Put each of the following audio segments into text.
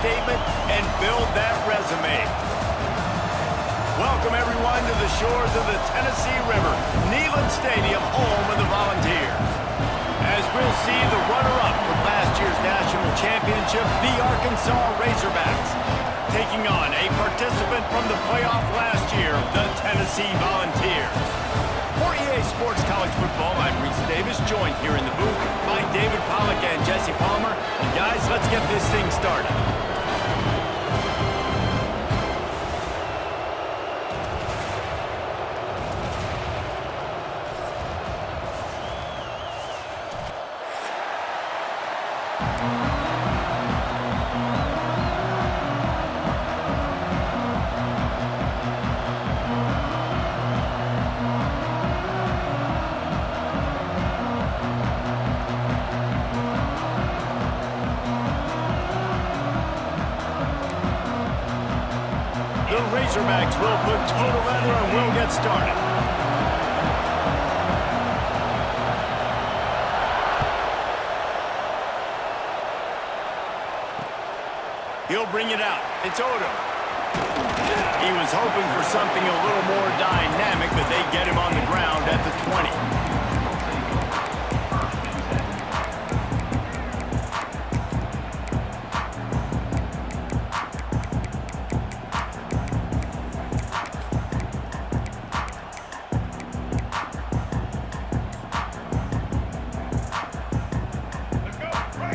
statement and build that resume. Welcome, everyone, to the shores of the Tennessee River, Neyland Stadium, home of the Volunteers. As we'll see the runner-up from last year's national championship, the Arkansas Razorbacks, taking on a participant from the playoff last year, the Tennessee Volunteers. For EA Sports College Football, I'm TDavis, joined here in the booth by David Pollack and Jesse Palmer. And guys, let's get this thing started. The Razorbacks will put total leather and we'll get started. He'll bring it out. It's Odom. He was hoping for something a little more dynamic, but they get him on the ground at the 20.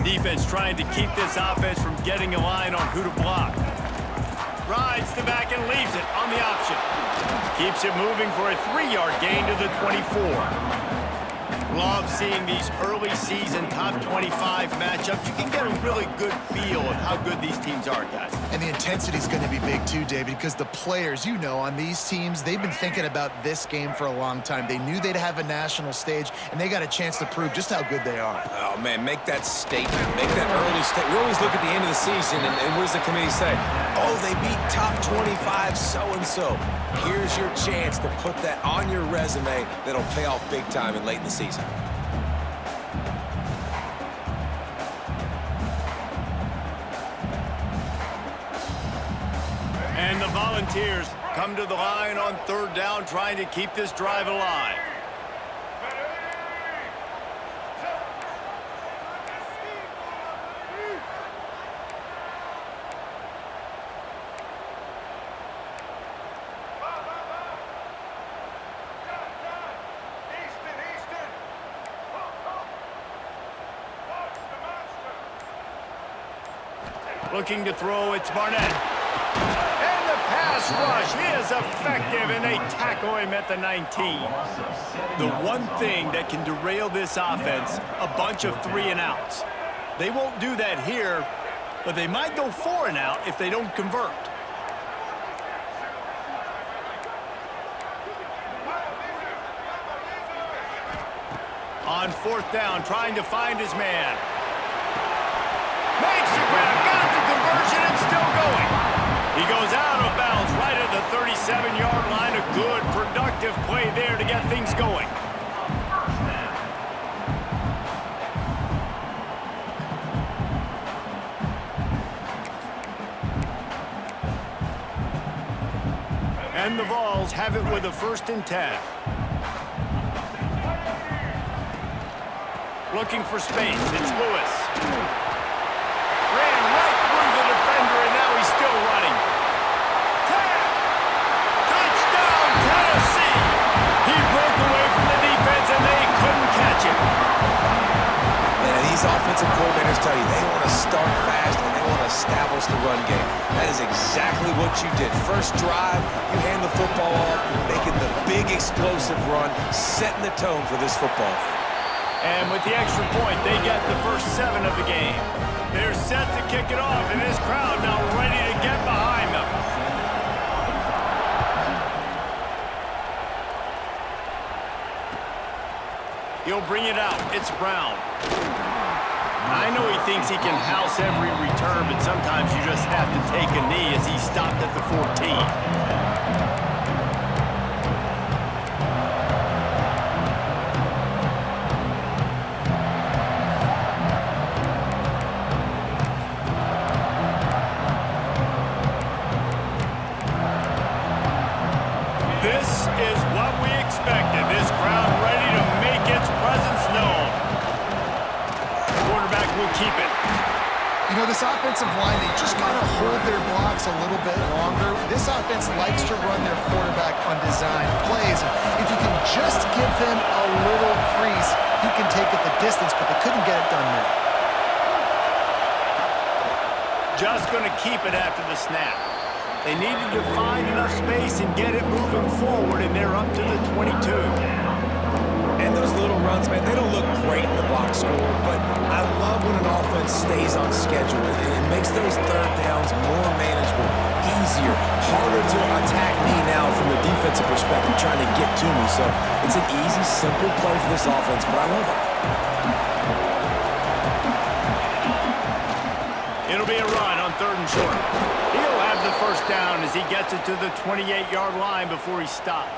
Defense trying to keep this offense from getting a line on who to block. Rides the back and leaves it on the option. Keeps it moving for a 3-yard gain to the 24. Love seeing these early season top 25 matchups. You can get a really good feel of how good these teams are, guys. And the intensity is going to be big too, David, because the players, you know, on these teams, they've been thinking about this game for a long time. They knew they'd have a national stage, and they got a chance to prove just how good they are. Oh, man, make that statement. Make that early statement. We always look at the end of the season, and what does the committee say? Oh, they beat top 25 so-and-so. Here's your chance to put that on your resume that'll pay off big time and late in the season. And the Volunteers come to the line on 3rd down, trying to keep this drive alive. Looking to throw, it's Barnett. And the pass rush is effective, and they tackle him at the 19. The one thing that can derail this offense, a bunch of 3-and-outs. They won't do that here, but they might go 4-and-out if they don't convert. On 4th down, trying to find his man. Makes the grab, got the conversion, and still going. He goes out of bounds right at the 37-yard line. A good, productive play there to get things going. And the Vols have it with a 1st and 10. Looking for space, it's Lewis. Ran right through the defender, and now he's still running. Touchdown, Tennessee! He broke away from the defense, and they couldn't catch him. Man, these offensive coordinators tell you they want to start fast and they want to establish the run game. That is exactly what you did. First drive, you hand the football off, making the big explosive run, setting the tone for this football. And with the extra point, they get the first 7 of the game. They're set to kick it off, and this crowd now ready to get behind them. He'll bring it out. It's Brown. I know he thinks he can house every return, but sometimes you just have to take a knee as he stopped at the 14. is what we expected. This crowd ready to make its presence known. The quarterback will keep it. You know, this offensive line, they just got to hold their blocks a little bit longer. This offense likes to run their quarterback on design plays. If you can just give them a little crease, he can take it the distance, but they couldn't get it done there. Just going to keep it after the snap. They needed to find enough space and get it moving forward, and they're up to the 22. And those little runs, man, they don't look great in the box score, but I love when an offense stays on schedule. It makes those third downs more manageable, easier, harder to attack me now from the defensive perspective, trying to get to me. So it's an easy, simple play for this offense, but I love it. It'll be a run on 3rd and short. He'll have the first down as he gets it to the 28-yard line before he stopped.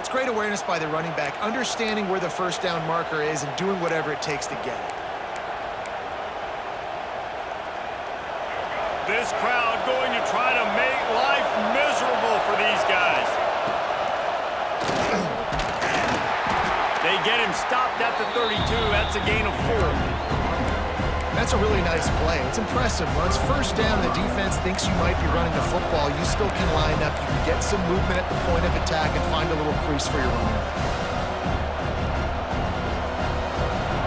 It's great awareness by the running back, understanding where the first down marker is and doing whatever it takes to get it. This crowd going to try to make life miserable for these guys. They get him stopped at the 32. That's a gain of 4. That's a really nice play. It's impressive. When it's first down, the defense thinks you might be running the football. You still can line up. You can get some movement at the point of attack and find a little crease for your running back.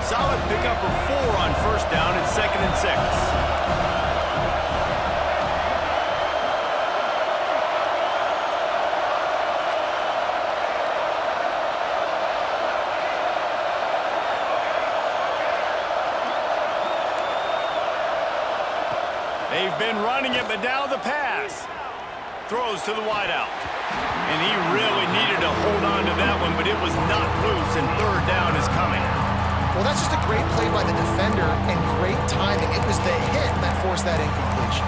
Solid pickup of 4 on first down and 2nd and 6. They've been running it, but now the pass. Throws to the wideout. And he really needed to hold on to that one, but it was not loose, and 3rd down is coming. Well, that's just a great play by the defender and great timing. It was the hit that forced that incompletion.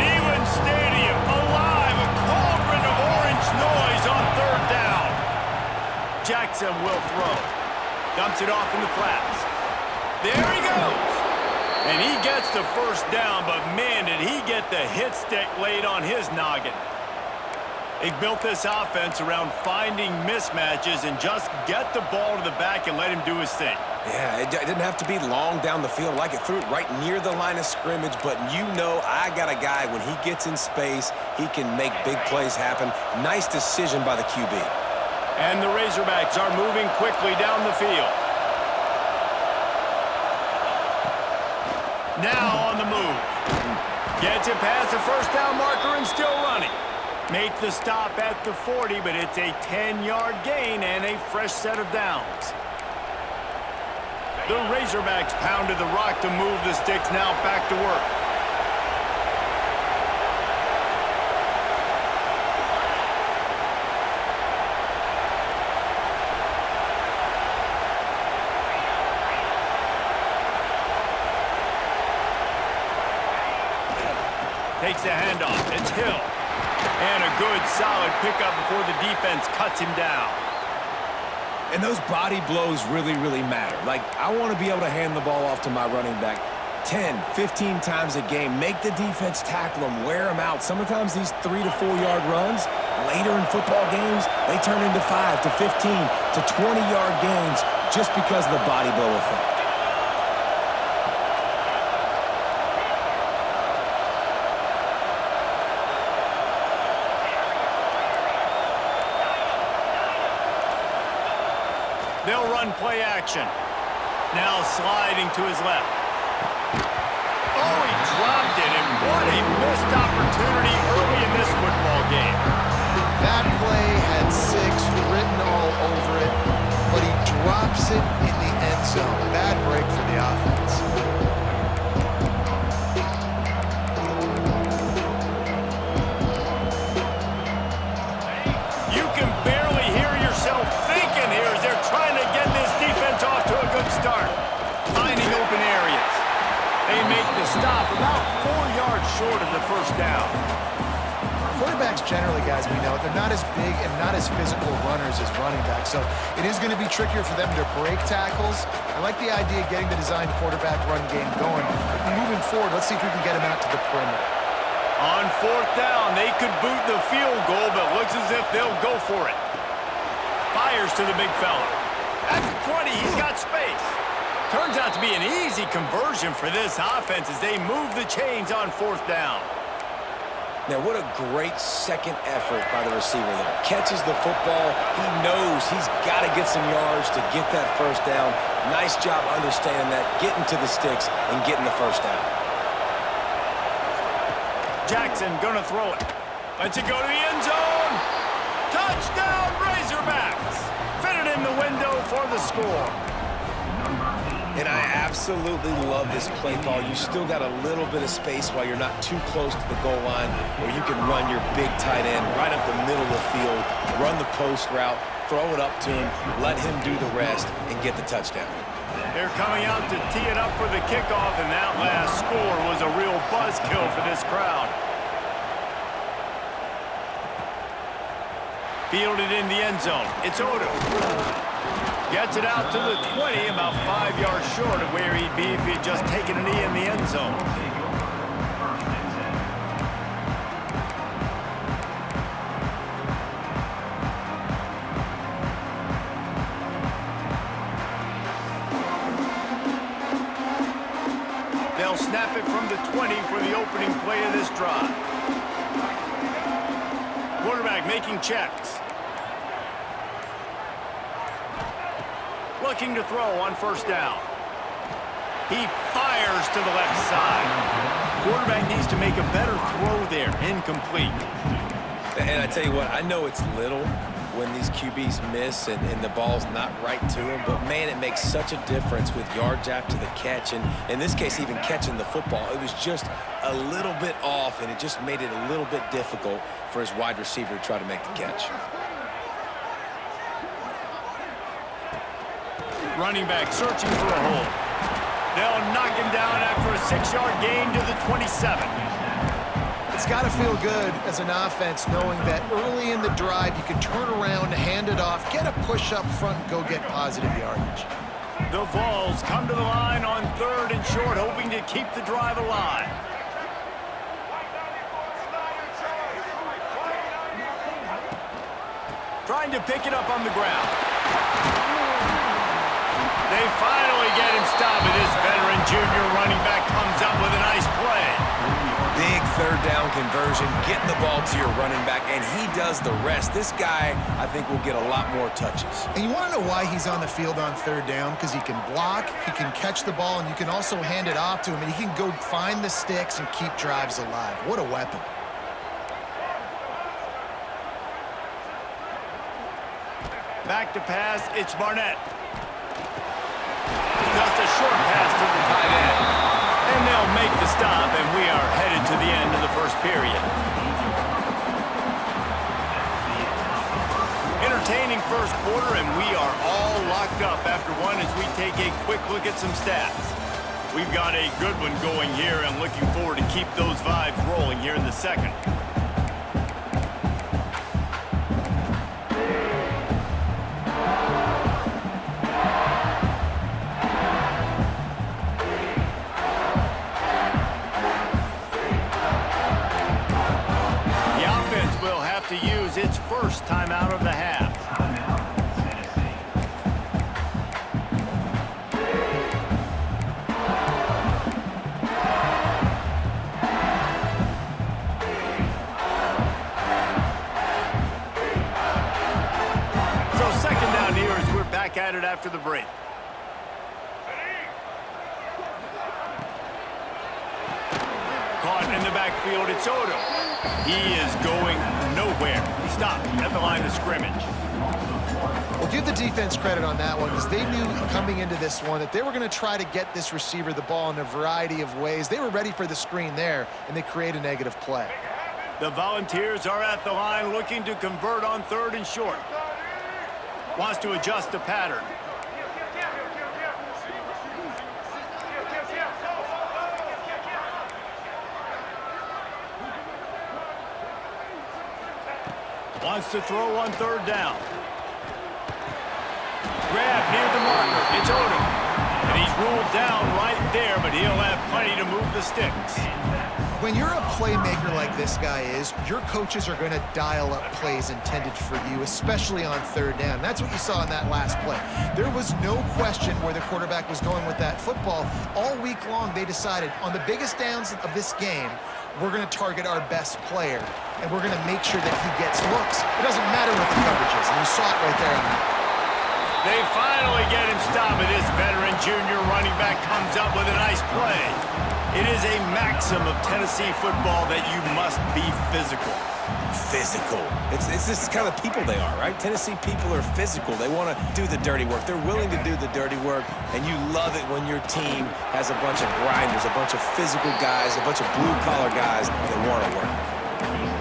Neyland Stadium alive, a cauldron of orange noise on 3rd down. Jackson will throw. Dumps it off in the flats. There he goes. And he gets the first down, but man, did he get the hit stick laid on his noggin. They built this offense around finding mismatches and just get the ball to the back and let him do his thing. Yeah, it didn't have to be long down the field. Like it threw it right near the line of scrimmage, but you know I got a guy, when he gets in space, he can make big plays happen. Nice decision by the QB. And the Razorbacks are moving quickly down the field. Now on the move. Gets it past the first down marker and still running. Make the stop at the 40, but it's a 10-yard gain and a fresh set of downs. The Razorbacks pounded the rock to move the sticks, now back to work. Takes the handoff. It's Hill. And a good, solid pickup before the defense cuts him down. And those body blows really, really matter. Like, I want to be able to hand the ball off to my running back 10, 15 times a game. Make the defense tackle them, wear them out. Sometimes these 3 to 4 yard runs, later in football games, they turn into 5 to 15 to 20 yard gains just because of the body blow effect. They'll run play action. Now sliding to his left. Oh, he dropped it, and what a missed opportunity early in this football game. That play had 6 written all over it, but he drops it in the end zone. Bad break for the offense. You can barely hear yourself thinking here as they're trying to get this defense off to a good start. Finding open areas. They make the stop about 4 yards short of the first down. Quarterbacks generally, guys, we know, they're not as big and not as physical runners as running backs, so it is going to be trickier for them to break tackles. I like the idea of getting the designed quarterback run game going. Moving forward, let's see if we can get him out to the perimeter. On fourth down, they could boot the field goal, but looks as if they'll go for it. Fires to the big fella. At the 20, he's got space. Turns out to be an easy conversion for this offense as they move the chains on fourth down. Now, what a great second effort by the receiver there. Catches the football. He knows he's got to get some yards to get that first down. Nice job understanding that, getting to the sticks and getting the first down. Jackson gonna throw it. Lets it go to the end zone. Touchdown, Razorbacks. Fitted in the window for the score. And I absolutely love this play call. You still got a little bit of space while you're not too close to the goal line where you can run your big tight end right up the middle of the field, run the post route, throw it up to him, let him do the rest, and get the touchdown. They're coming out to tee it up for the kickoff, and that last score was a real buzzkill for this crowd. Fielded in the end zone. It's Odo. Gets it out to the 20, about 5 yards short of where he'd be if he'd just taken a knee in the end zone. They'll snap it from the 20 for the opening play of this drive. Quarterback making checks. Looking to throw on first down. He fires to the left side. Quarterback needs to make a better throw there. Incomplete. And I tell you what, I know it's little when these QBs miss and the ball's not right to them, but man, it makes such a difference with yards after the catch, and in this case, even catching the football. It was just a little bit off, and it just made it a little bit difficult for his wide receiver to try to make the catch. Running back searching for a hole. They'll knock him down after a 6-yard gain to the 27. It's got to feel good as an offense knowing that early in the drive you can turn around, hand it off, get a push up front, and go get positive yardage. The Vols come to the line on 3rd and short, hoping to keep the drive alive. Trying to pick it up on the ground. They finally get him stopped, and this veteran junior running back comes up with a nice play. Big third down conversion, getting the ball to your running back, and he does the rest. This guy, I think, will get a lot more touches. And you want to know why he's on the field on 3rd down? Because he can block, he can catch the ball, and you can also hand it off to him, and he can go find the sticks and keep drives alive. What a weapon. Back to pass, it's Barnett. Just a short pass to the tight end. And they'll make the stop, and we are headed to the end of the first period. Entertaining first quarter, and we are all locked up after one as we take a quick look at some stats. We've got a good one going here, and looking forward to keep those vibes rolling here in the second. To use its first timeout of the half. So second down here as we're back at it after the break. Caught in the backfield, it's Odo. He is going nowhere. He stopped at the line of scrimmage. Well, give the defense credit on that one because they knew coming into this one that they were going to try to get this receiver the ball in a variety of ways. They were ready for the screen there, and they create a negative play. The Volunteers are at the line looking to convert on 3rd and short. Wants to adjust the pattern. Wants to throw on third down. Grab near the marker. It's Odom. And he's ruled down right there, but he'll have plenty to move the sticks. When you're a playmaker like this guy is, your coaches are going to dial up plays intended for you, especially on third down. That's what you saw in that last play. There was no question where the quarterback was going with that football. All week long, they decided on the biggest downs of this game, we're going to target our best player, and we're going to make sure that he gets looks. It doesn't matter what the coverage is, and you saw it right there on that. They finally get him stopped, and this veteran junior running back comes up with a nice play. It is a maxim of Tennessee football that you must be physical. Physical. It's this kind of people they are, right? Tennessee people are physical. They want to do the dirty work. They're willing to do the dirty work, and you love it when your team has a bunch of grinders, a bunch of physical guys, a bunch of blue-collar guys that want to work.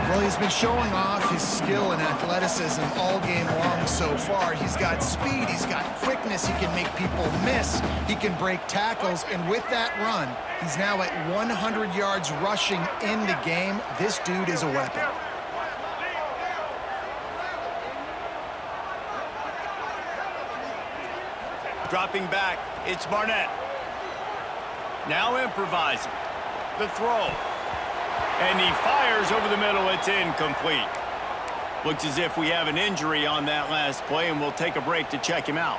Well, he's been showing off his skill and athleticism all game long so far. He's got speed, he's got quickness, he can make people miss, he can break tackles, and with that run, he's now at 100 yards rushing in the game. This dude is a weapon. Dropping back, it's Barnett. Now improvising. The throw. And he fires over the middle. It's incomplete. Looks as if we have an injury on that last play, and we'll take a break to check him out.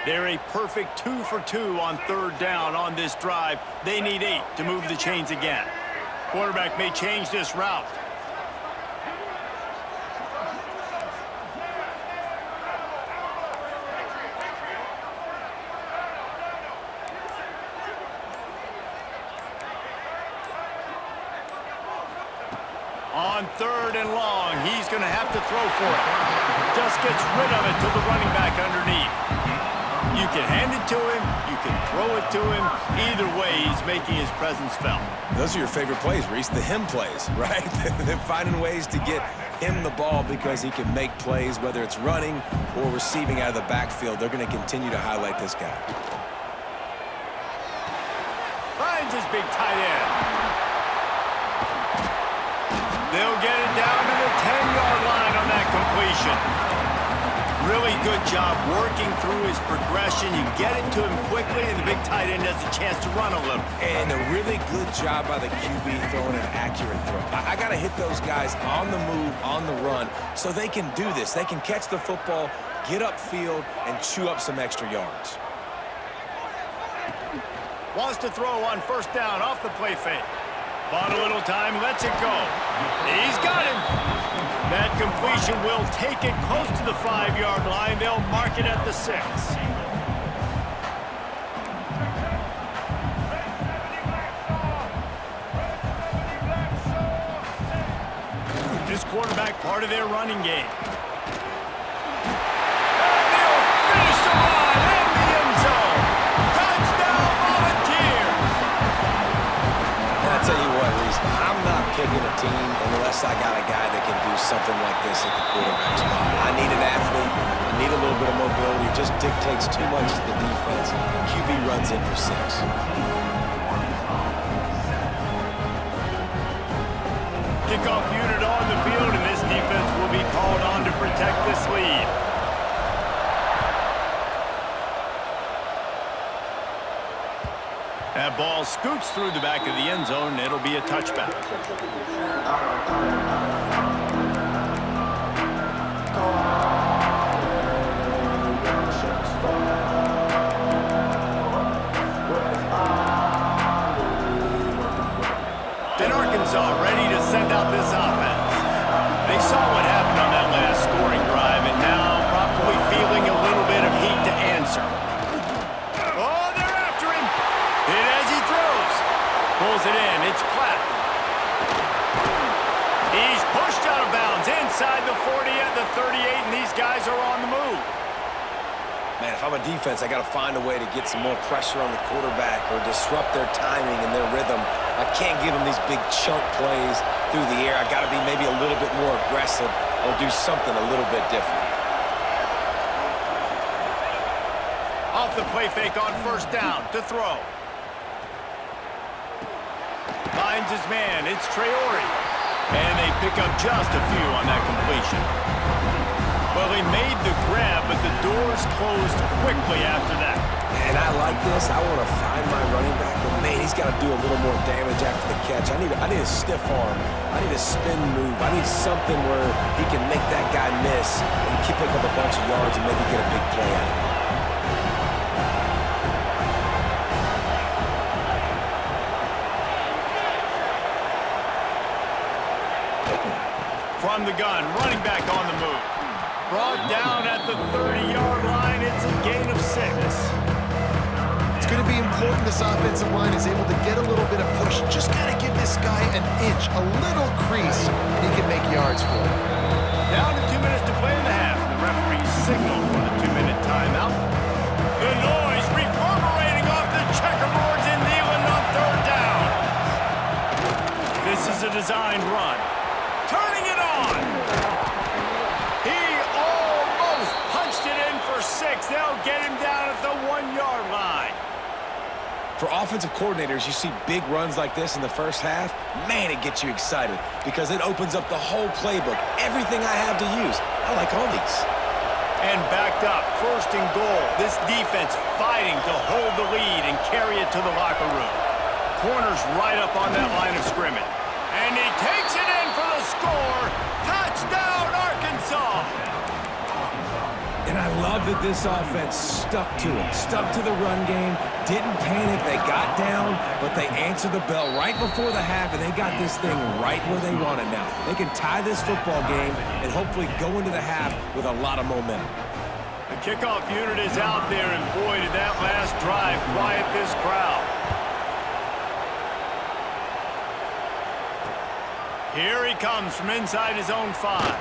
They're a perfect 2 for 2 on third down on this drive. They need 8 to move the chains again. Quarterback may change this route. On third and long, he's going to have to throw for it. Just gets rid of it to the running back underneath. You can hand it to him, you can throw it to him. Either way, he's making his presence felt. Those are your favorite plays, Reese, the him plays, right? They're finding ways to get him the ball because he can make plays, whether it's running or receiving out of the backfield. They're going to continue to highlight this guy. Finds his big tight end. They'll get it down to the 10-yard line on that completion. Really good job working through his progression. You get it to him quickly, and the big tight end has a chance to run a little. And a really good job by the QB throwing an accurate throw. I got to hit those guys on the move, on the run, so they can do this. They can catch the football, get upfield, and chew up some extra yards. Wants to throw on first down off the play fake. Bought a little time, lets it go. He's got him. That completion will take it close to the 5-yard line. They'll mark it at the 6. This quarterback part of their running game. And they'll finish the line in the end zone. Touchdown, Volunteers. I'll tell you what, Reese, I'm not picking a team unless I got a guy that can do something like this at the quarterback spot. I need an athlete. I need a little bit of mobility. It just dictates too much to the defense. QB runs in for 6. Kickoff unit on the field, and this defense will be called on to protect this lead. That ball scoots through the back of the end zone, and it'll be a touchback. Then Arkansas ready to send out this offense. They saw what happened on that last scoring drive, and now probably feeling a little bit of heat to answer. Oh, they're after him. And as he throws, pulls it in. It's Platt. He's pushed out of bounds inside the 40 at the 38, and these guys are on the move. Man, if I'm a defense, I got to find a way to get some more pressure on the quarterback or disrupt their timing and their rhythm. I can't give them these big chunk plays through the air. I got to be maybe a little bit more aggressive or do something a little bit different. Off the the play fake on first down to throw. Finds his man. It's Traore. And they pick up just a few on that completion. Well, he made the grab, but the doors closed quickly after that. And I like this. I want to find my running back, but man, he's got to do a little more damage after the catch. I need a stiff arm. I need a spin move. I need something where he can make that guy miss and keep pick up a bunch of yards and maybe get a big play out of it. From the gun, running back on the move. Brought down at the 30-yard line. It's a gain of 6. It's going to be important this offensive line is able to get a little bit of push. Just got to give this guy an inch, a little crease, and he can make yards for it. Down to 2 minutes to play in the half. The referee signaled for the 2-minute timeout. The noise reverberating off the checkerboards in Neyland on third down. This is a designed run. Turning it on. He almost punched it in for 6. They'll get him down at the 1-yard line. For offensive coordinators, you see big runs like this in the first half, man, it gets you excited because it opens up the whole playbook, everything I have to use. I like all these. And backed up, 1st and goal. This defense fighting to hold the lead and carry it to the locker room. Corners right up on that line of scrimmage. And he takes it in for the score. Touchdown, Arkansas! And I love that this offense stuck to it, stuck to the run game, didn't panic, they got down, but they answered the bell right before the half, and they got this thing right where they want it now. They can tie this football game and hopefully go into the half with a lot of momentum. The kickoff unit is out there, and boy, did that last drive quiet this crowd. Here he comes from inside his own 5.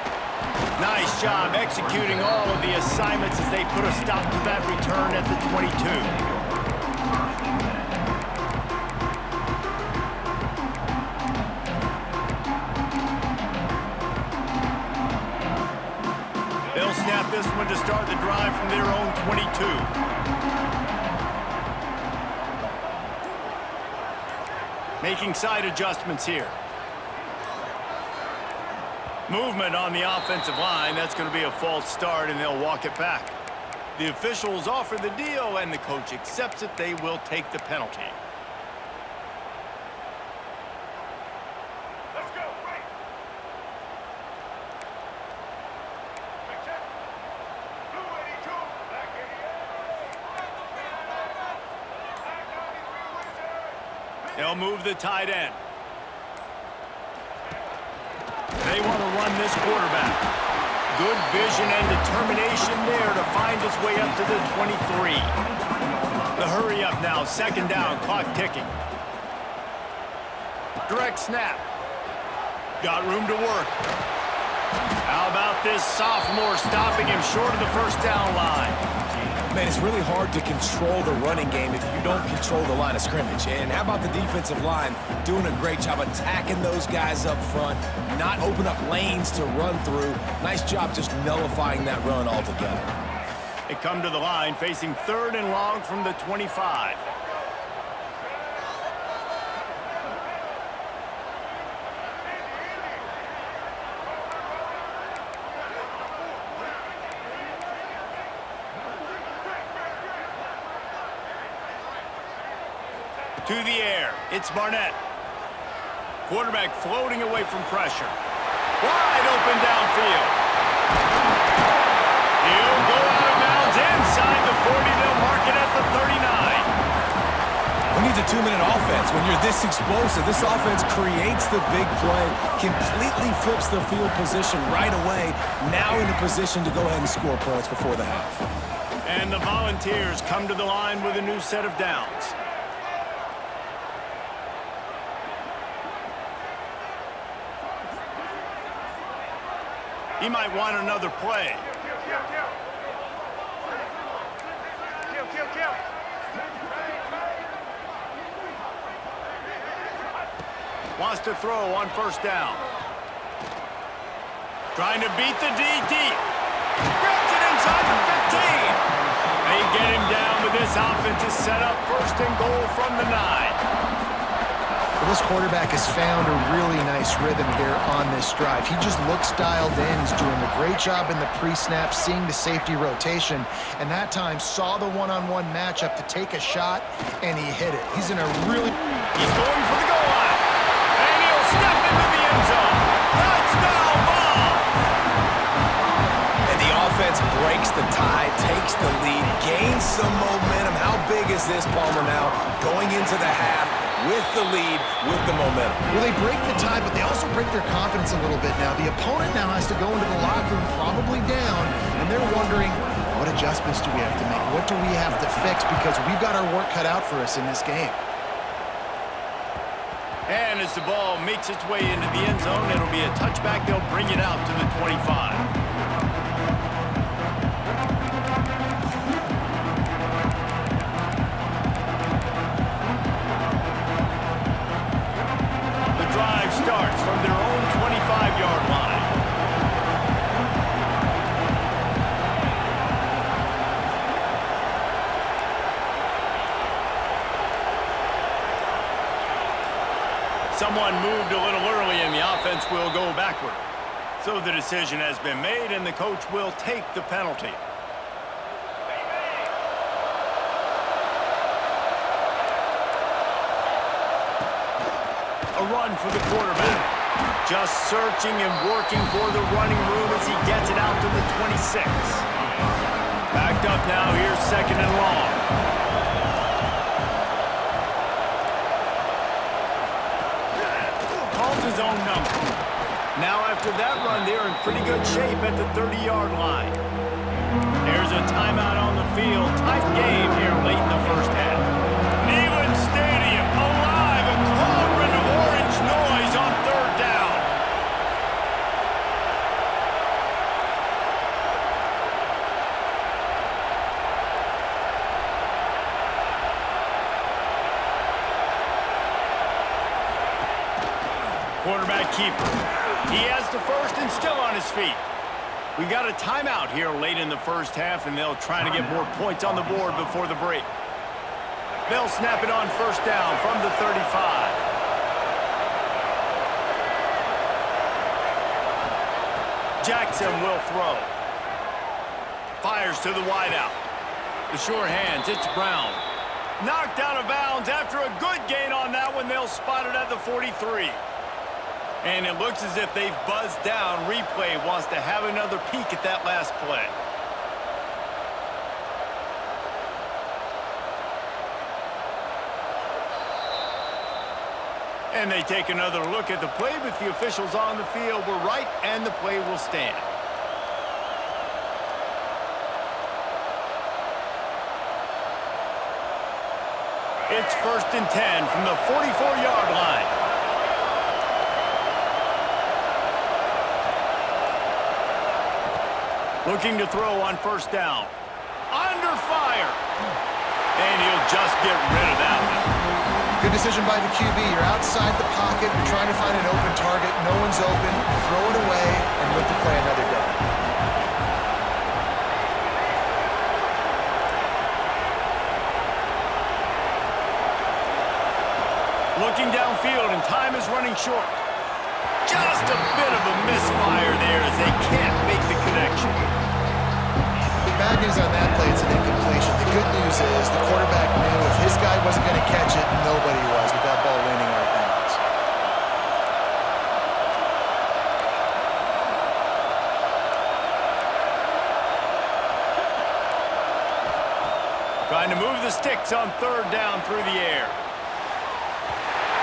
Nice job executing all of the assignments as they put a stop to that return at the 22. They'll snap this one to start the drive from their own 22. Making side adjustments here. Movement on the offensive line. That's going to be a false start, and they'll walk it back. The officials offer the deal, and the coach accepts it. They will take the penalty. Let's go, right. Blue 82, black 88. They'll move the tight end. They want to run this quarterback. Good vision and determination there to find his way up to the 23. The hurry up now, 2nd down, clock ticking. Direct snap. Got room to work. How about this sophomore stopping him short of the 1st down line? Man, it's really hard to control the running game if you don't control the line of scrimmage. And how about the defensive line doing a great job attacking those guys up front, not open up lanes to run through. Nice job just nullifying that run altogether. They come to the line facing 3rd and long from the 25. To the air, it's Barnett. Quarterback floating away from pressure. Wide open downfield. He'll go out of bounds inside the 40. They'll mark it at the 39. Who needs a 2-minute offense? When you're this explosive, this offense creates the big play, completely flips the field position right away, now in a position to go ahead and score points before the half. And the Volunteers come to the line with a new set of downs. He might want another play. Wants to throw on 1st down. Trying to beat the D deep. Grabs it inside the 15. They get him down, but this offense is set up first and goal from the 9. Well, this quarterback has found a really nice rhythm here on this drive. He just looks dialed in. He's doing a great job in the pre-snap, seeing the safety rotation, and that time saw the one-on-one matchup to take a shot, and he hit it. He's in a really... He's going for the goal line, and he'll step into the end zone. Touchdown ball! And the offense breaks the tie, takes the lead, gains some momentum. How big is this, Palmer, now going into the half with the lead, with the momentum? Well, they break the tie, but they also break their confidence a little bit now. The opponent now has to go into the locker room probably down, and they're wondering, what adjustments do we have to make? What do we have to fix? Because we've got our work cut out for us in this game. And as the ball makes its way into the end zone, it'll be a touchback. They'll bring it out to the 25. Starts from their own 25-yard line. Someone moved a little early and the offense will go backward. So the decision has been made and the coach will take the penalty. A run for the quarterback. Just searching and working for the running room as he gets it out to the 26. Backed up now, here's second and long. Calls his own number. Now after that run, they're in pretty good shape at the 30-yard line. There's a timeout on the field. Tight game here late in the first half. Neyland Stadium alive, a cauldron of orange noise on third down. Quarterback keeper. He has the first and still on his feet. We got a timeout here late in the first half, and they'll try to get more points on the board before the break. They'll snap it on first down from the 35. Jackson will throw. Fires to the wideout. The sure hands, it's Brown. Knocked out of bounds after a good gain on that one. They'll spot it at the 43. And it looks as if they've buzzed down. Replay wants to have another peek at that last play. And they take another look at the play, but the officials on the field were right, and the play will stand. It's 1st and 10 from the 44-yard line. Looking to throw on first down. Under fire. And he'll just get rid of that one. Good decision by the QB. You're outside the pocket. You're trying to find an open target. No one's open. Throw it away and look to play another day. Looking downfield, and time is running short. Just a bit of a misfire there as they can't make the connection. Bad news on that play, it's an incompletion. The good news is the quarterback knew if his guy wasn't going to catch it, nobody was with that ball landing out of bounds. Trying to move the sticks on third down through the air.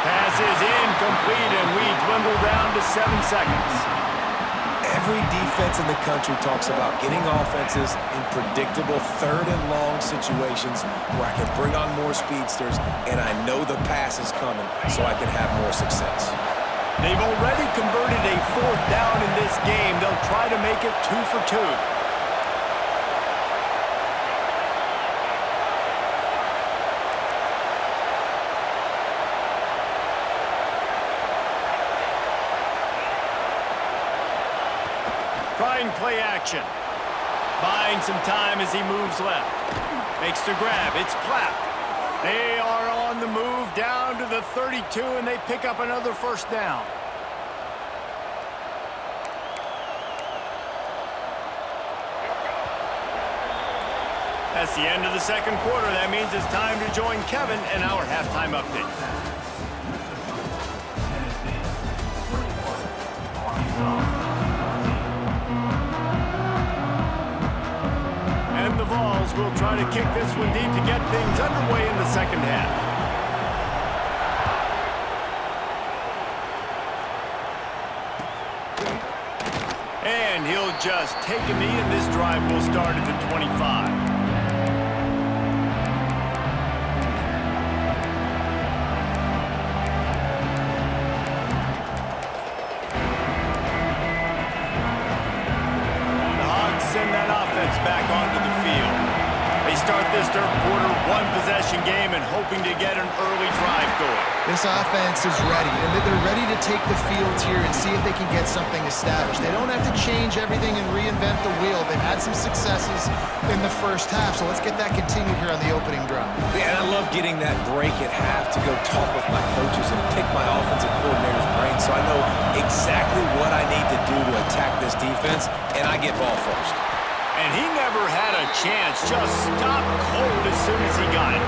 Pass is incomplete, and we dwindle down to 7 seconds. Every defense in the country talks about getting offenses in predictable third and long situations where I can bring on more speedsters and I know the pass is coming so I can have more success. They've already converted a 4th down in this game. They'll try to make it 2 for 2. Trying play action. Buying some time as he moves left. Makes the grab. It's Platt. They are on the move down to the 32, and they pick up another first down. That's the end of the second quarter. That means it's time to join Kevin in our halftime update. And the Vols will try to kick this one deep to get things underway in the second half. And he'll just take a knee, and this drive will start at the 25. Send that offense back onto the field. They start this third quarter one-possession game and hoping to get an early drive going. This offense is ready, and they're ready to take the field here and see if they can get something established. They don't have to change everything and reinvent the wheel. They've had some successes in the first half, so let's get that continued here on the opening drive. Yeah, and I love getting that break at half to go talk with my coaches and pick my offensive coordinator's brain so I know exactly what I need to do to attack this defense, and I get ball first. And he never had a chance, just stopped cold as soon as he got it.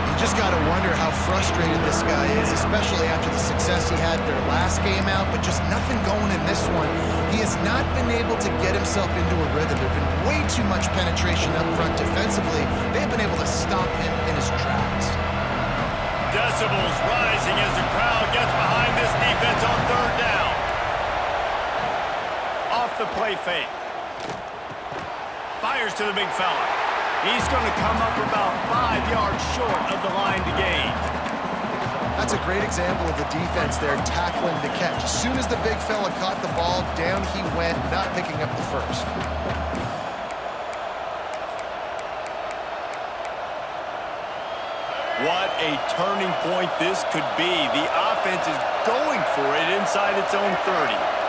You just got to wonder how frustrated this guy is, especially after the success he had their last game out, but just nothing going in this one. He has not been able to get himself into a rhythm. There's been way too much penetration up front defensively. They've been able to stop him in his tracks. Decibels rising as the crowd gets behind this defense on third down. Off the play fake. Fires to the big fella. He's going to come up about 5 yards short of the line to gain. That's a great example of the defense there tackling the catch. As soon as the big fella caught the ball, down he went, not picking up the first. What a turning point this could be. The offense is going for it inside its own 30.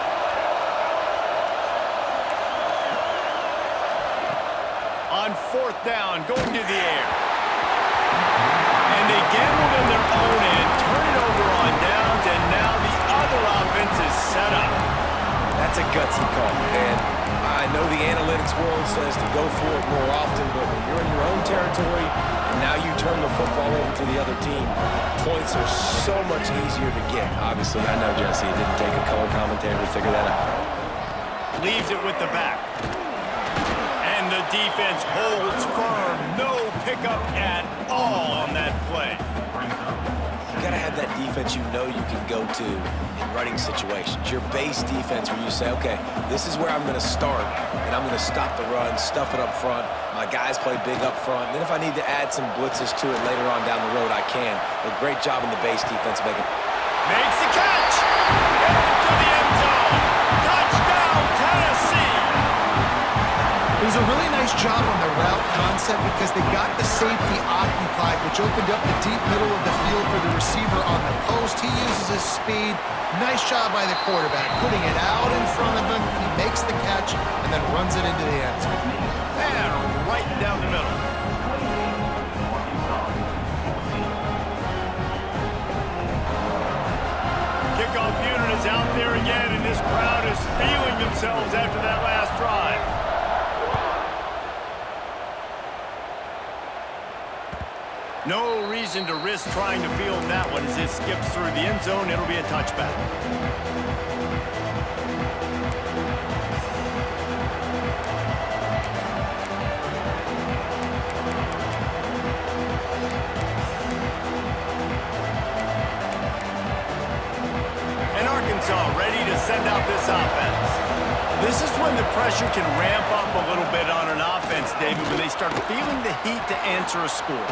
On fourth down, going to the air. And they gambled in their own end, turn it over on downs, and now the other offense is set up. That's a gutsy call, and I know the analytics world says to go for it more often, but when you're in your own territory and now you turn the football over to the other team, points are so much easier to get. Obviously, I know, Jesse, it didn't take a color commentator to figure that out. Leaves it with the back. And the defense holds firm. No pickup at all on that play. You gotta have that defense you know you can go to in running situations. Your base defense where you say, okay, this is where I'm gonna start, and I'm gonna stop the run, stuff it up front. My guys play big up front. And then if I need to add some blitzes to it later on down the road, I can. But great job in the base defense making. Makes the catch! Into the end zone! Touchdown, Tennessee! It was a really nice job on the route concept because they got the safety occupied, which opened up the deep middle of the field for the receiver on the post. He uses his speed. Nice job by the quarterback, putting it out in front of him. He makes the catch and then runs it into the end zone. And right down the middle. Kickoff unit is out there again, and this crowd is feeling themselves after that last drive. No reason to risk trying to field that one as it skips through the end zone. It'll be a touchback. And Arkansas ready to send out this offense. This is when the pressure can ramp up a little bit on an offense, David, when they start feeling the heat to answer a score.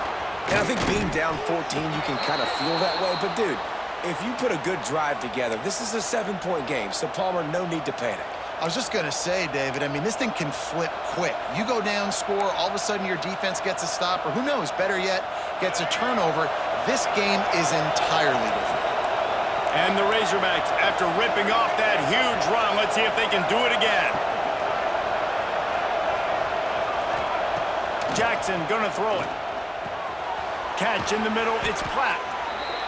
And I think being down 14, you can kind of feel that way. But, dude, if you put a good drive together, this is a 7-point game. So, Palmer, no need to panic. I was just going to say, David, I mean, this thing can flip quick. You go down, score, all of a sudden your defense gets a stop, or who knows, better yet, gets a turnover. This game is entirely different. And the Razorbacks, after ripping off that huge run, let's see if they can do it again. Jackson gonna throw it. Catch in the middle, it's Platt.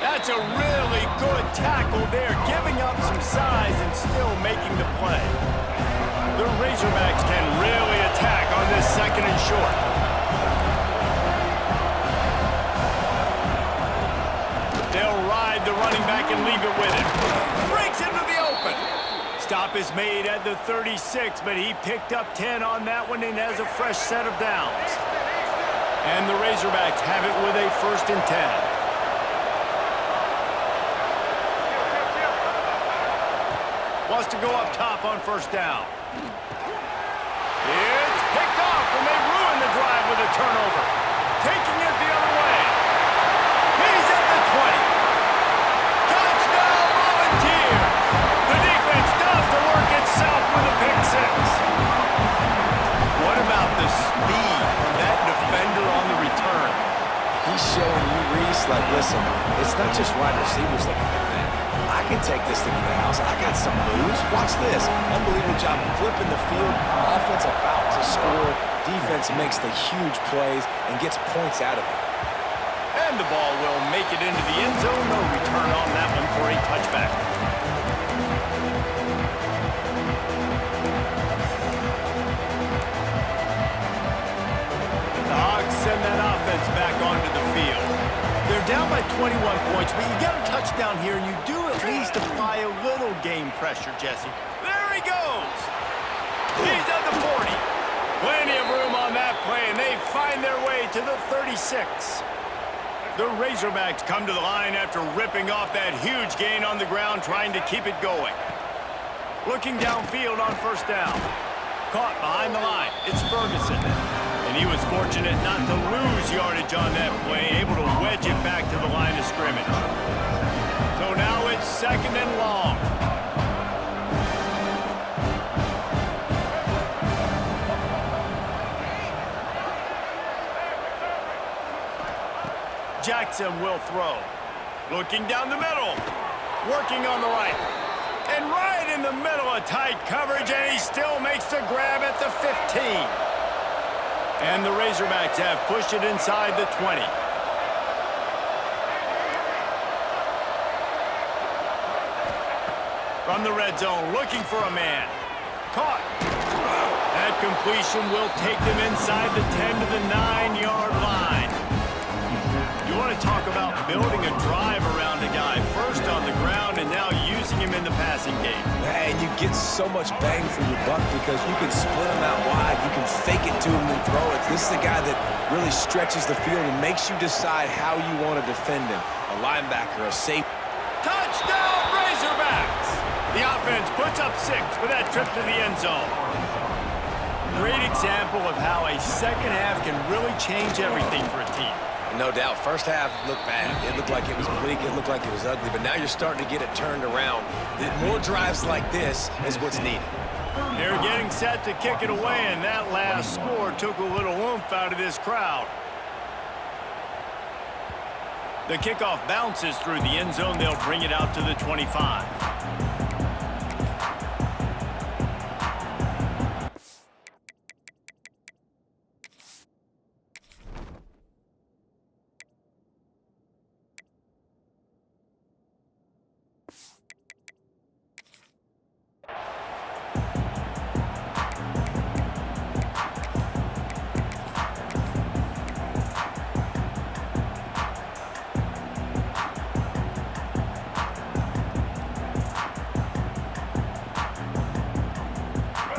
That's a really good tackle there, giving up some size and still making the play. The Razorbacks can really attack on this 2nd and short. They'll ride the running back and leave it with him. Breaks into the open. Stop is made at the 36, but he picked up 10 on that one and has a fresh set of downs. And the Razorbacks have it with a 1st and 10. Wants to go up top on 1st down. It's picked off, and they ruin the drive with a turnover. Taking it the other way. He's at the 20. Touchdown, Volunteers! The defense does the work itself with a pick 6. What about the speed from that defender on the return? He's showing you, Reese, like, listen, it's not just wide receivers that can do that. I can take this thing to the house. I got some moves. Watch this. Unbelievable job flipping the field. Offense about to score. Defense makes the huge plays and gets points out of it. And the ball will make it into the end zone. No return on that one for a touchback. The Hogs send that offense back onto the field. They're down by 21 points, but you get a touchdown here, and you do at least apply a little game pressure, Jesse. There he goes! He's at the 40. Plenty of room on that play, and they find their way to the 36. The Razorbacks come to the line after ripping off that huge gain on the ground, trying to keep it going. Looking downfield on 1st down. Caught behind the line. It's Ferguson. And he was fortunate not to lose yardage on that play, able to wedge it back to the line of scrimmage. So now it's 2nd and long. Jackson will throw. Looking down the middle. Working on the right. And right in the middle of tight coverage, and he still makes the grab at the 15. And the Razorbacks have pushed it inside the 20. From the red zone, looking for a man. Caught. That completion will take them inside the 10 to the 9-yard line. You want to talk about building a drive around a guy, first on the ground and now using him in the passing game. And you get so much bang for your buck because you can split him out wide, you can fake it to him and throw it. This is a guy that really stretches the field and makes you decide how you want to defend him. A linebacker, a safety. Touchdown, Razorbacks! The offense puts up 6 with that trip to the end zone. Great example of how a second half can really change everything for a team. No doubt, first half looked bad. It looked like it was bleak, it looked like it was ugly, but now you're starting to get it turned around. More drives like this is what's needed. They're getting set to kick it away, and that last score took a little oomph out of this crowd. The kickoff bounces through the end zone. They'll bring it out to the 25.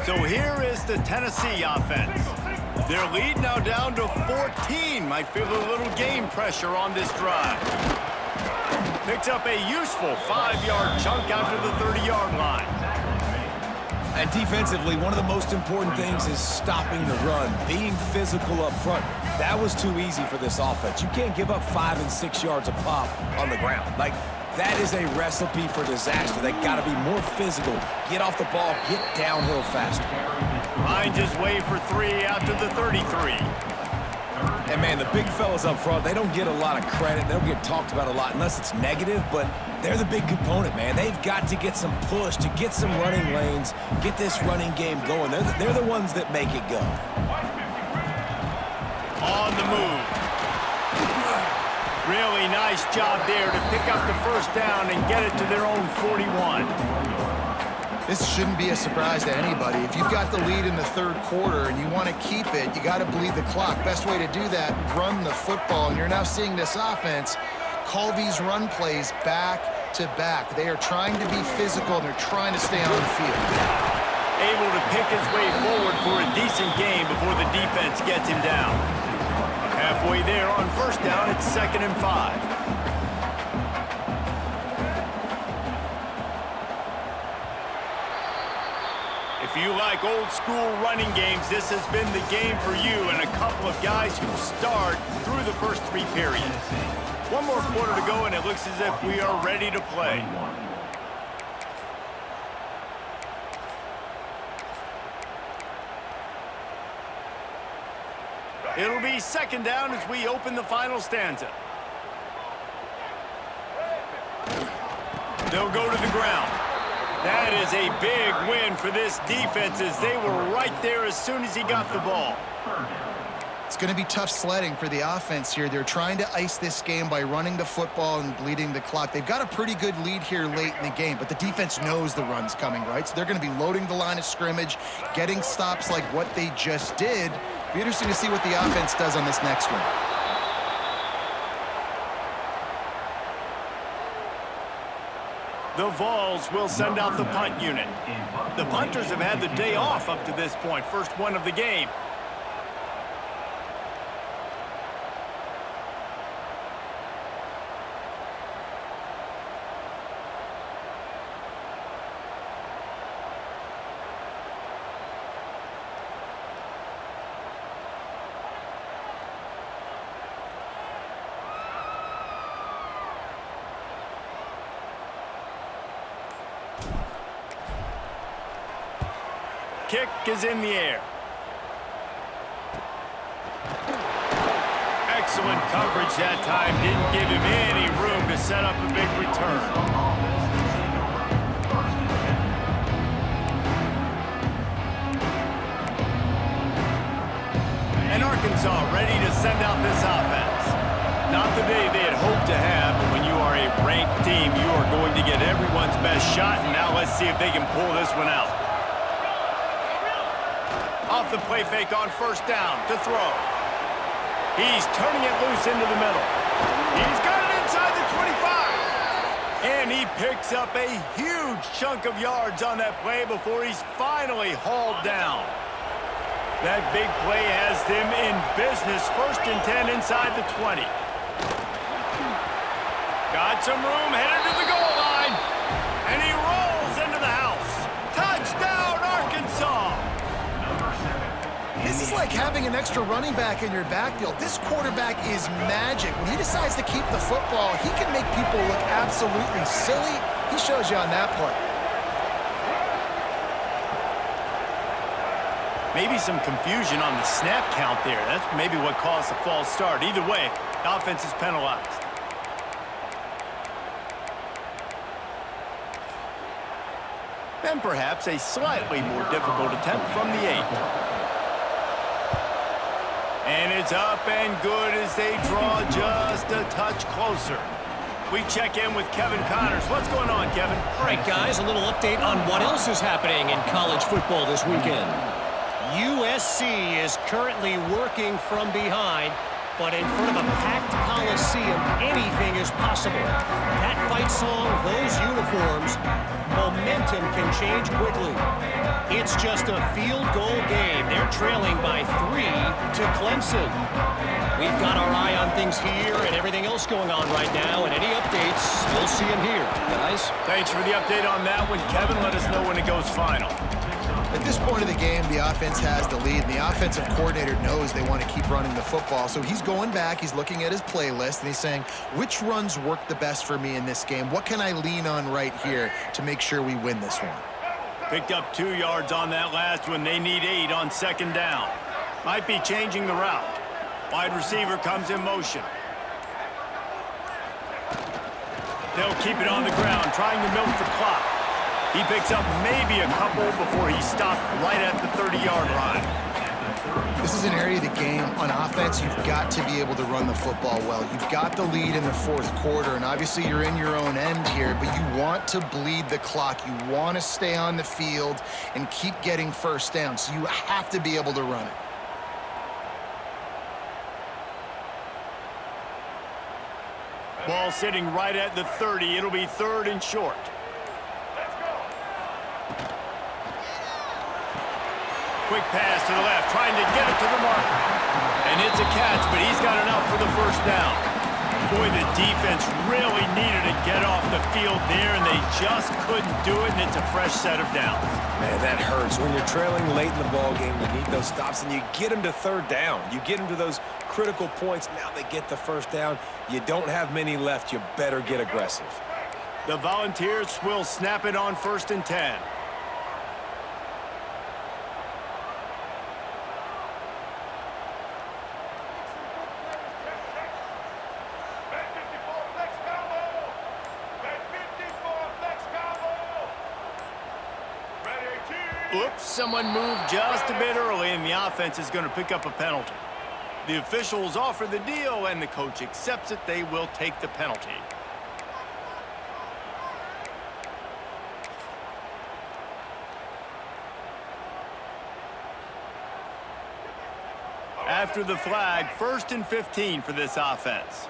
So here is the Tennessee offense. Their lead now down to 14. Might feel a little game pressure on this drive. Picks up a useful 5-yard chunk out to the 30-yard line. And defensively, one of the most important things is stopping the run, being physical up front. That was too easy for this offense. You can't give up 5 and 6 yards a pop on the ground. Like, that is a recipe for disaster. They got to be more physical. Get off the ball, get downhill faster. Finds his way for 3 out to the 33. And, man, the big fellas up front, they don't get a lot of credit. They don't get talked about a lot unless it's negative, but they're the big component, man. They've got to get some push, to get some running lanes, get this running game going. They're the ones that make it go. On the move. Really nice job there to pick up the first down and get it to their own 41. This shouldn't be a surprise to anybody. If you've got the lead in the third quarter and you want to keep it, you got to bleed the clock. Best way to do that, run the football. And you're now seeing this offense call these run plays back to back. They are trying to be physical, and they're trying to stay on the field. Able to pick his way forward for a decent game before the defense gets him down. Halfway there on first down, it's 2nd and 5. If you like old school running games, this has been the game for you and a couple of guys who start through the first 3 periods. One more quarter to go, and it looks as if we are ready to play. It'll be 2nd down as we open the final stanza. They'll go to the ground. That is a big win for this defense as they were right there as soon as he got the ball. It's going to be tough sledding for the offense here. They're trying to ice this game by running the football and bleeding the clock. They've got a pretty good lead here late in the game, but the defense knows the run's coming, right? So they're going to be loading the line of scrimmage, getting stops like what they just did. Be interesting to see what the offense does on this next one. The Vols will send out the punt unit. The punters have had the day off up to this point. First one of the game. Kick is in the air. Excellent coverage that time. Didn't give him any room to set up a big return. And Arkansas ready to send out this offense. Not the day they had hoped to have, but when you are a ranked team, you are going to get everyone's best shot. And now let's see if they can pull this one out. Off the play fake on first down to throw. He's turning it loose into the middle. He's got it inside the 25. And he picks up a huge chunk of yards on that play before he's finally hauled down. That big play has them in business. 1st and 10 inside the 20. Got some room, headed to the goal line. And he rolls into the house. Touchdown, Arkansas! This is like having an extra running back in your backfield. This quarterback is magic. When he decides to keep the football, he can make people look absolutely silly. He shows you on that play. Maybe some confusion on the snap count there. That's maybe what caused the false start. Either way, the offense is penalized. Then perhaps a slightly more difficult attempt from the 8. And it's up and good as they draw just a touch closer. We check in with Kevin Connors. What's going on, Kevin? All right, guys, a little update on what else is happening in college football this weekend. USC is currently working from behind, but in front of a packed Coliseum, anything is possible. That fight song, those uniforms, momentum can change quickly. It's just a field goal game. They're trailing by 3 to Clemson. We've got our eye on things here and everything else going on right now, and any updates, we'll see them here, guys. Thanks for the update on that one, Kevin. Let us know when it goes final. At this point of the game, the offense has the lead, and the offensive coordinator knows they want to keep running the football. So he's going back, he's looking at his playlist, and he's saying, which runs work the best for me in this game? What can I lean on right here to make sure we win this one? Picked up 2 yards on that last one. They need 8 on 2nd down. Might be changing the route. Wide receiver comes in motion. They'll keep it on the ground, trying to milk the clock. He picks up maybe a couple before he stopped right at the 30-yard line. This is an area of the game. On offense, you've got to be able to run the football well. You've got the lead in the fourth quarter, and obviously you're in your own end here, but you want to bleed the clock. You want to stay on the field and keep getting first down, so you have to be able to run it. Ball sitting right at the 30. It'll be 3rd and short. Quick pass to the left, trying to get it to the marker. And it's a catch, but he's got enough for the first down. Boy, the defense really needed to get off the field there, and they just couldn't do it, and it's a fresh set of downs. Man, that hurts. When you're trailing late in the ball game, you need those stops, and you get them to 3rd down. You get them to those critical points. Now they get the first down. You don't have many left. You better get aggressive. The Volunteers will snap it on 1st and 10. Oops, someone moved just a bit early, and the offense is going to pick up a penalty. The officials offer the deal, and the coach accepts it. They will take the penalty. After the flag, 1st and 15 for this offense.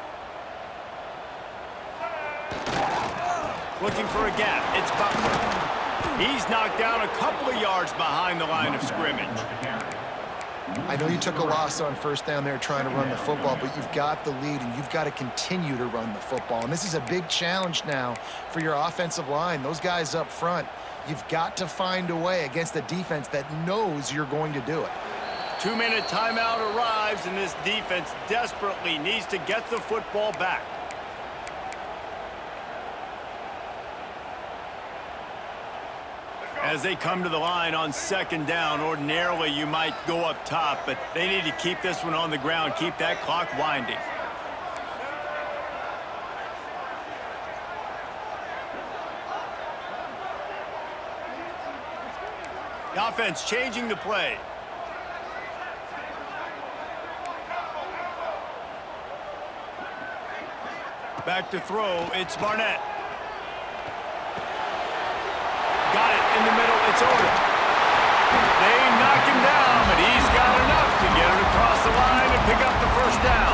Looking for a gap. It's Butler. He's knocked down a couple of yards behind the line of scrimmage. I know you took a loss on first down there trying to run the football, but you've got the lead, and you've got to continue to run the football. And this is a big challenge now for your offensive line. Those guys up front, you've got to find a way against a defense that knows you're going to do it. 2-minute timeout arrives, and this defense desperately needs to get the football back. As they come to the line on 2nd down, ordinarily you might go up top, but they need to keep this one on the ground, keep that clock winding. The offense changing the play. Back to throw, it's Barnett. Got it in the middle, it's over. They knock him down, but he's got enough to get it across the line and pick up the first down.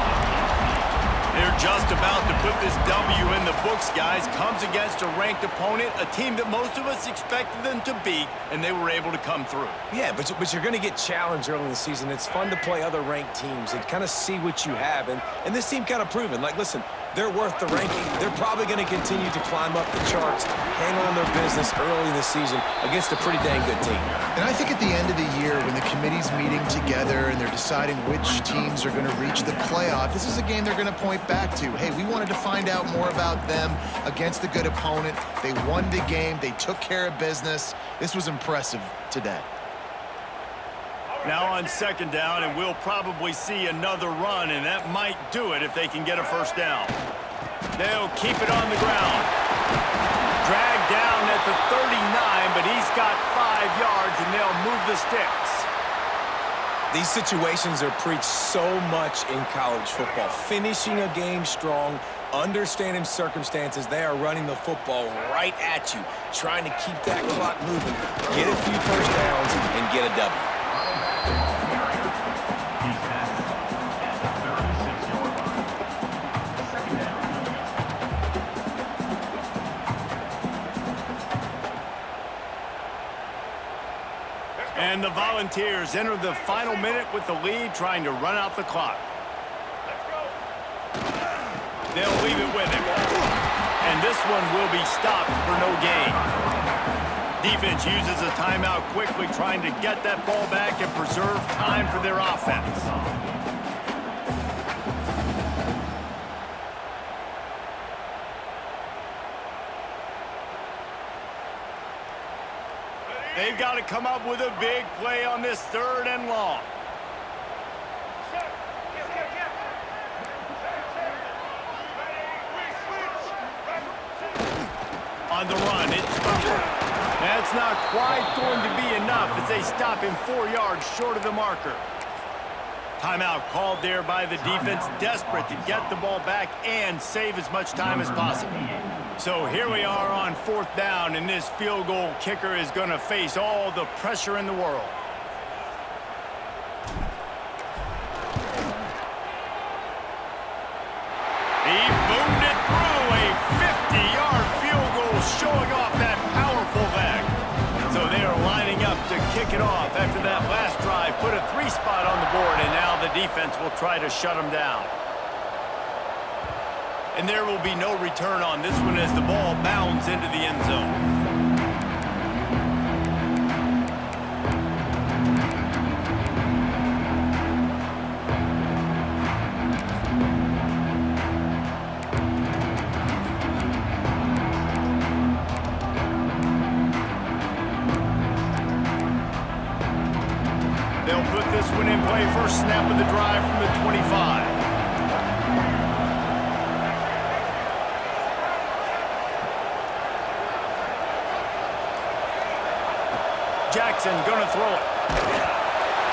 They're just about to put this W in the books, guys. Comes against a ranked opponent, a team that most of us expected them to beat, and they were able to come through. Yeah, but you're going to get challenged early in the season. It's fun to play other ranked teams and kind of see what you have. And this team kind of proven, like, listen, they're worth the ranking. They're probably going to continue to climb up the charts, handling their business early in the season against a pretty dang good team. And I think at the end of the year, when the committee's meeting together and they're deciding which teams are going to reach the playoff, this is a game they're going to point back to. Hey, we wanted to find out more about them against a good opponent. They won the game. They took care of business. This was impressive today. Now on 2nd down, and we'll probably see another run, and that might do it if they can get a first down. They'll keep it on the ground. Dragged down at the 39, but he's got 5 yards, and they'll move the sticks. These situations are preached so much in college football. Finishing a game strong, understanding circumstances. They are running the football right at you, trying to keep that clock moving, get a few first downs, and get a W. And the Volunteers enter the final minute with the lead, trying to run out the clock. They'll leave it with him. And this one will be stopped for no gain. Defense uses a timeout quickly, trying to get that ball back and preserve time for their offense. They've got to come up with a big play on this 3rd and long. On the run, it's Butler. That's not quite going to be enough as they stop him 4 yards short of the marker. Timeout called there by the defense, desperate to get the ball back and save as much time as possible. So here we are on 4th down, and this field goal kicker is going to face all the pressure in the world. He boomed it through, a 50-yard field goal showing off that powerful leg. So they are lining up to kick it off after that last drive. Put a 3-spot on the board, and now the defense will try to shut them down. And there will be no return on this one as the ball bounds into the end zone. They'll put this one in play. First snap of the drive from the 25. Jackson gonna throw it.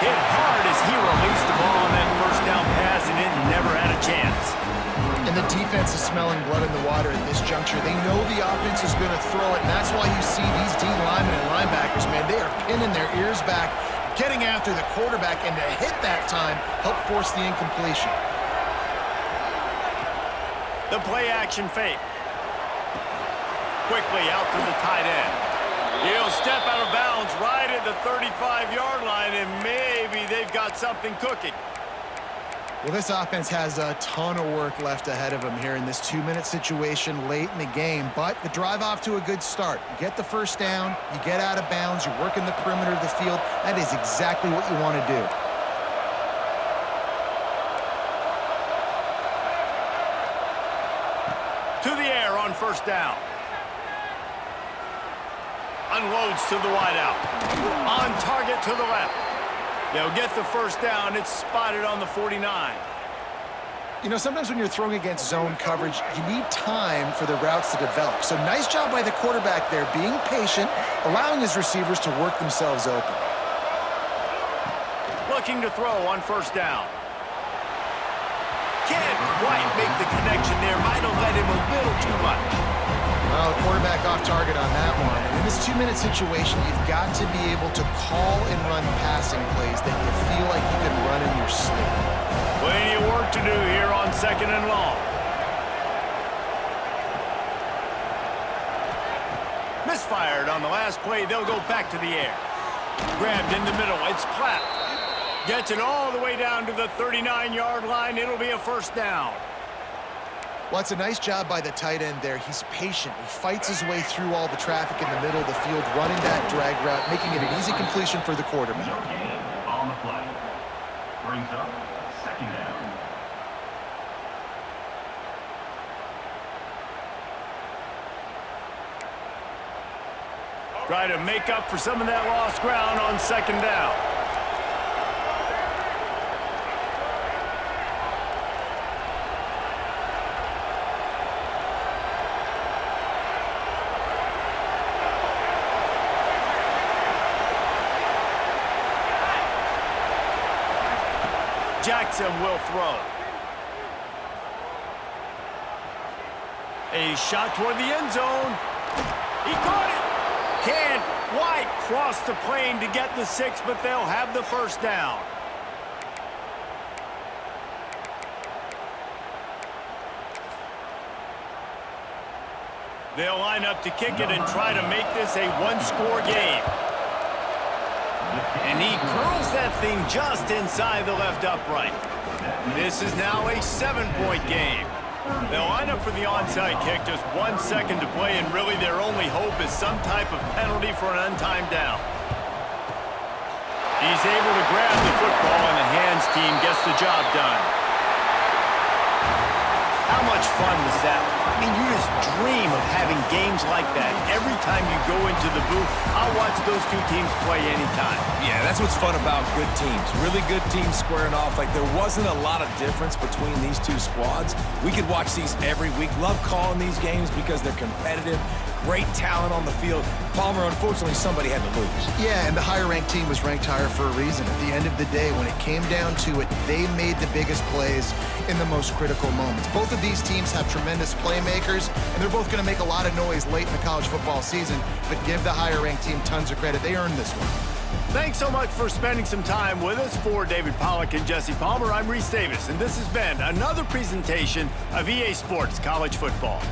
Hit hard as he released the ball on that first down pass, and it never had a chance. And the defense is smelling blood in the water at this juncture. They know the offense is going to throw it, and that's why you see these D linemen and linebackers, man, they are pinning their ears back, getting after the quarterback, and to hit that time, help force the incompletion. The play action fake. Quickly out to the tight end. He'll step out of bounds right at the 35-yard line, and maybe they've got something cooking. Well, this offense has a ton of work left ahead of them here in this 2-minute situation late in the game, but the drive off to a good start. You get the first down, you get out of bounds, you're working the perimeter of the field. That is exactly what you want to do. To the air on first down. Unloads to the wideout. On target to the left. They'll get the first down. It's spotted on the 49. You know, sometimes when you're throwing against zone coverage, you need time for the routes to develop. So nice job by the quarterback there, being patient, allowing his receivers to work themselves open. Looking to throw on first down. Can't quite make the connection there. Might have led him a little too much. Well, the quarterback off target on that one. And in this 2-minute situation, you've got to be able to call and run passing plays that you feel like you can run in your sleep. Plenty of work to do here on 2nd and long. Misfired on the last play. They'll go back to the air. Grabbed in the middle. It's Platt. Gets it all the way down to the 39-yard line. It'll be a first down. Well, it's a nice job by the tight end there. He's patient. He fights his way through all the traffic in the middle of the field, running that drag route, making it an easy completion for the quarterback. On the play. Brings up 2nd down. Try to make up for some of that lost ground on 2nd down. Jackson will throw. A shot toward the end zone. He caught it. Can't quite cross the plane to get the 6, but they'll have the first down. They'll line up to kick it and try to make this a one-score game. And he curls that thing just inside the left upright. This is now a 7-point game. They'll line up for the onside kick, just 1 second to play, and really their only hope is some type of penalty for an untimed down. He's able to grab the football, and the hands team gets the job done. How much fun was that? I mean, you just dream of having games like that. Every time you go into the booth, I'll watch those two teams play anytime. Yeah, that's what's fun about good teams. Really good teams squaring off. Like, there wasn't a lot of difference between these two squads. We could watch these every week. Love calling these games because they're competitive. great talent on the field. Palmer, unfortunately, somebody had to lose. Yeah, and the higher-ranked team was ranked higher for a reason. At the end of the day, when it came down to it, they made the biggest plays in the most critical moments. Both of these teams have tremendous playmakers, and they're both going to make a lot of noise late in the college football season, but give the higher-ranked team tons of credit. They earned this one. Thanks so much for spending some time with us. For David Pollack and Jesse Palmer, I'm Reese Davis, and this has been another presentation of EA Sports College Football.